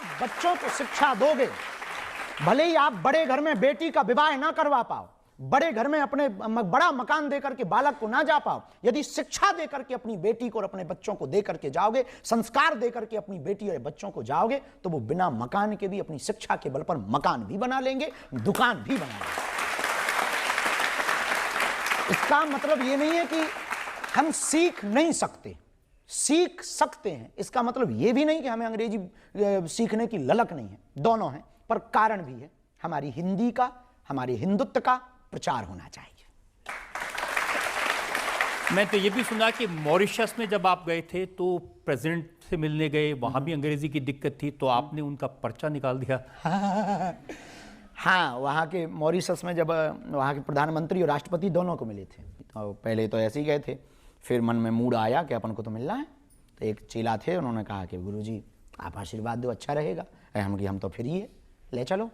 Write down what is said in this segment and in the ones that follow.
आप बच्चों को शिक्षा दोगे, भले ही आप बड़े घर में बेटी का विवाह ना करवा पाओ, बड़े घर में अपने बड़ा मकान देकर के बालक को ना जा पाओ, यदि शिक्षा देकर के अपनी बेटी को और अपने बच्चों को देकर के जाओगे, संस्कार देकर के अपनी बेटी और बच्चों को जाओगे, तो वो बिना मकान के भी अपनी शिक्षा के बल पर मकान भी बना लेंगे, दुकान भी बना लेंगे। इसका मतलब ये नहीं है कि हम सीख नहीं सकते, सीख सकते हैं। इसका मतलब ये भी नहीं कि हमें अंग्रेजी सीखने की ललक नहीं है, दोनों हैं, पर कारण भी है, हमारी हिंदी का, हमारे हिंदुत्व का प्रचार होना चाहिए। मैं तो ये भी सुना कि मॉरिशस में जब आप गए थे तो प्रेसिडेंट से मिलने गए, वहां भी अंग्रेजी की दिक्कत थी, तो आपने उनका पर्चा निकाल दिया। हाँ, वहाँ के मॉरिशस में जब वहाँ के प्रधानमंत्री और राष्ट्रपति दोनों को मिले थे, तो पहले तो ऐसे ही गए थे, फिर मन में मूड आया कि अपन को तो मिलना है, तो एक चेला थे, उन्होंने कहा कि गुरुजी आप आशीर्वाद दो, अच्छा रहेगा। हम तो फिर ही है, ले चलो।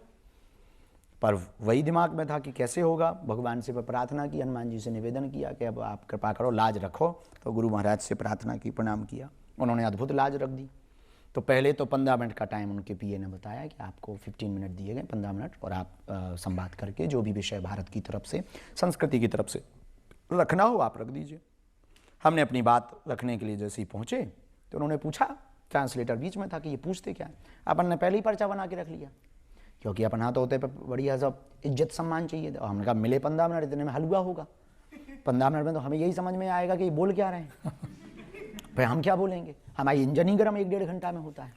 पर वही दिमाग में था कि कैसे होगा, भगवान से प्रार्थना की, हनुमान जी से निवेदन किया कि अब आप कृपा करो, लाज रखो। तो गुरु महाराज से प्रार्थना की, प्रणाम किया, उन्होंने अद्भुत लाज रख दी। तो पहले तो 15 मिनट का टाइम उनके पीए ने बताया कि आपको 15 मिनट दिए गए, 15 मिनट, और आप संवाद करके जो भी विषय भारत की तरफ से, संस्कृति की तरफ से रखना हो आप रख दीजिए। हमने अपनी बात रखने के लिए जैसे ही पहुँचे तो उन्होंने पूछा, ट्रांसलेटर बीच में था कि ये पूछते क्या है। अपन ने पहले ही पर्चा बना के रख लिया, क्योंकि अपन हाथ होते पे बढ़िया सब इज्जत सम्मान चाहिए। तो हमने कहा मिले 15 मिनट, इतने में हलवा होगा, 15 मिनट में तो हमें यही समझ में आएगा कि ये बोल क्या रहे हैं, भाई हम क्या बोलेंगे, हमारी इंजन ही गर्म 1-1.5 घंटा में होता है।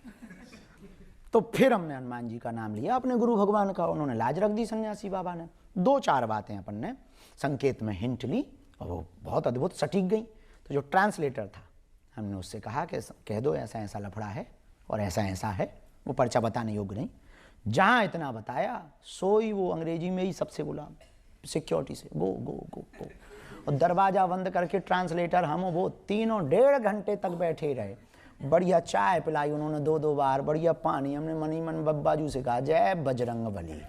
तो फिर हमने हनुमान जी का नाम लिया, अपने गुरु भगवान का, उन्होंने लाज रख दी सन्यासी बाबा ने। 2-4 बातें अपन ने संकेत में हिंट ली और वो बहुत अद्भुत सटीक गई। तो जो ट्रांसलेटर था, हमने उससे कहा कि कह दो ऐसा ऐसा लफड़ा है और ऐसा ऐसा है, वो पर्चा बताने योग्य नहीं। जहाँ इतना बताया सोई वो अंग्रेजी में ही सबसे बोला सिक्योरिटी से, गो गो गो गो, और दरवाज़ा बंद करके ट्रांसलेटर हम वो तीनों 1.5 घंटे तक बैठे रहे। बढ़िया चाय पिलाई उन्होंने 2-2 बार, बढ़िया पानी। हमने मनी मन बब्बाजू से कहा जय बजरंग बली।